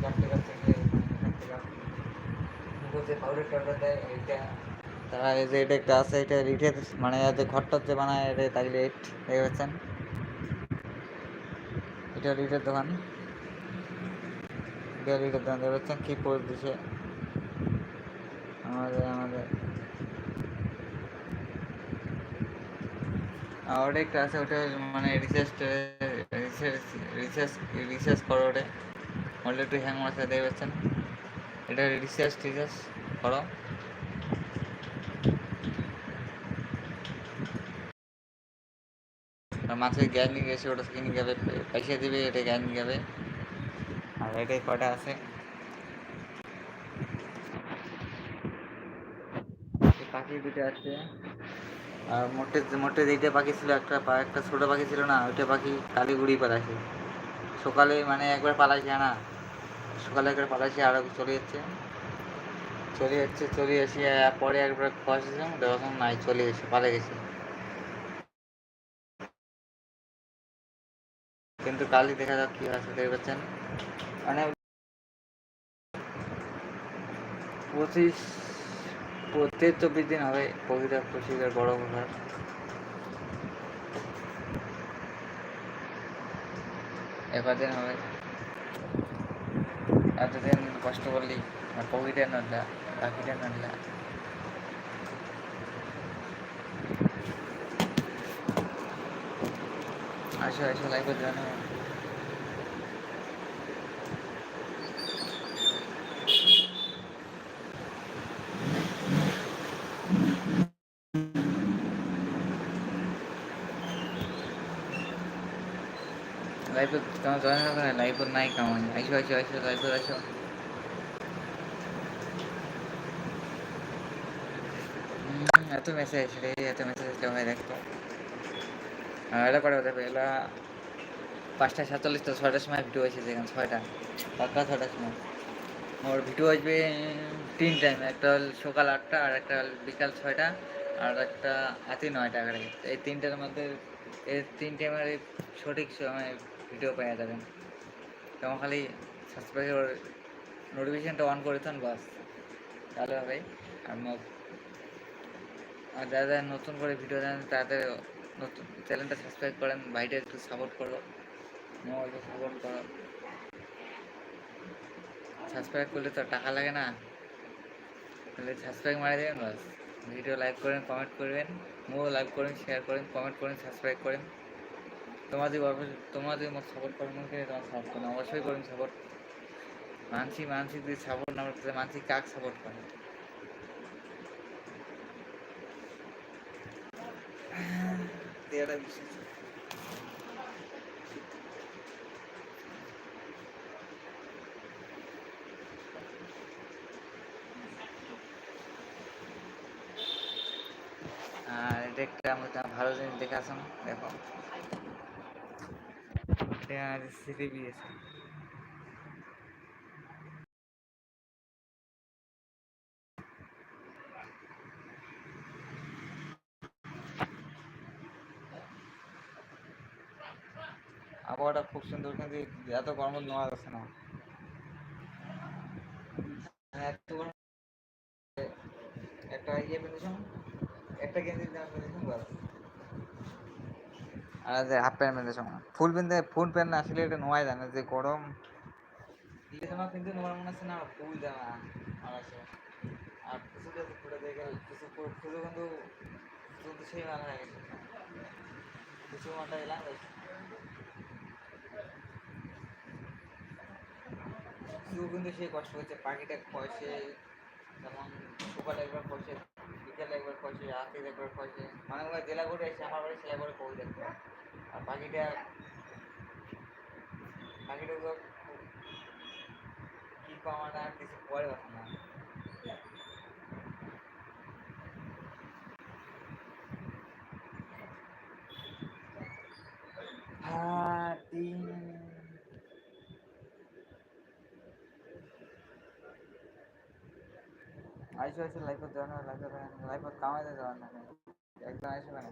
কাটতে কাটতে এখান থেকে যে পাউডার টাউডার দেয় এইটা তারা এই যে এটা একটা আছে এটা রিঠে মানে যে ঘরটার যে বানায় এটা তাইলে দেখতে পাচ্ছেন এটা রিঠের দোকান এটা রিঠের দোকান দেখতে পাচ্ছেন কী পোজ দিছে আমাদের আমাদের ওটা একটা আছে ওটা মানে রিসার্চ রিসার্চ রিসার্চ রিসার্চ করো ওটা ওটা একটু হ্যাং মারছে দেখতে পাচ্ছেন এটা রিসার্চ টিসার্চ করো আর মাছের গ্যাস নিয়ে গেছে ওটা কিনে যাবে পয়সা দিবে এটা গ্যাস নিয়ে যাবে আর এটাই কটা আছে পাখি দুটো আছে আর মোটে মোটে দুইটা পাখি ছিল একটা ছোটো পাখি ছিল না ওইটা পাখি কালীগুড়ি পালাইছে সকালে মানে একবার পালাইছে না সকালে একবার পালাইছে আর চলে এসে পরে একবার খোঁজছিলাম তখন নাই চলে এসে পালে গেছে কিন্তু কালই দেখা যাক কি আছে দেখতে পাচ্ছেন মানে 24 দিন হবে কবিতা প্রসিদ্ধের বড় ঘোষার এবার হবে এতদিন কষ্ট করলি কবিতা নড়লা পাখিটা নড়লা আসো আসো লাইফে জানো লাইফে তোমার জয়েন হবে না লাইফে নাই কামাই আইসো আইসো আইসো লাইফে আসো এত মেসেজ আসলে এত মেসেজ আসলে হয় দেখতো এলা করে দেবে এলা 5:47 তো 6টার সময় ভিডিও হয়েছে যেখানে 6টা পাক্কা 6টার সময় ওর ভিডিও আসবে 3 টাইম একটা হল সকাল 8টা আর একটা হল বিকাল 6টা আর একটা রাতে 9টা করে এই 3টার মধ্যে এই 3 টাইমের সঠিক সময় ভিডিও পাওয়া যাবেন তোমার খালি সাবস্ক্রাইব নোটিফিকেশনটা অন করে থান বাস তাহলে হবে আর যারা যারা নতুন করে ভিডিও দেন তাদের নতুন চ্যানেলটা সাবস্ক্রাইব করেন ভাইটা একটু সাপোর্ট করো মোবাইলটা সাপোর্ট করো সাবস্ক্রাইব করলে তো টাকা লাগে না তাহলে সাবস্ক্রাইব মারা দেবেন বাস ভিডিও লাইক করেন কমেন্ট করবেন মোবাইল লাইক করেন শেয়ার করেন কমেন্ট করেন সাবস্ক্রাইব করেন তোমাদের তোমাদের মতো সাপোর্ট করেন মনে তোমার সাপোর্ট করেন অবশ্যই করেন সাপোর্ট মানসিক যদি সাপোর্ট না করতে মানসিক কাক সাপোর্ট করে দেওয়াটা বিশেষ আর এটা একটা আমাদের ভালো জিনিস দেখে আসুন দেখো সিটি দিয়েছে আবহাওয়াটা খুব সুন্দর কিন্তু এত গরম নেওয়া যাচ্ছে না এত গরম একটা ইয়ে পেতেছ একটা গেঞ্জির দাম পেতেছ বাস আর যে হাফ প্যান্ট পেতেছ ফুল প্যান্ট না আসলে এটা নোয়াই জানে যে গরম ইয়ে জামা কিন্তু নোয়ার মনে হচ্ছে না ফুল জামা আছে আর কিছু যদি ফুটে দিয়ে গেল কিছু পুরো কিন্তু সেই মাল হয়ে গেছে কিছু মালটা এলাম কেউ কিন্তু সেই কষ্ট হচ্ছে পাখিটা খসে যেমন সকালে একবার খসে বিকালে একবার খসে রাতে একবার খসে মানে ওরা জেলা করে এসে আমার বাড়ি সেলা করে কই দেখতে আর পাখিটা তো কি পাওয়া না কিছু পরে পাচ্ছে না তিন আইসো আইসো লাইফত যাওয়া না লাইফত কামাইতে যাওয়ার না একদম আইসো কেন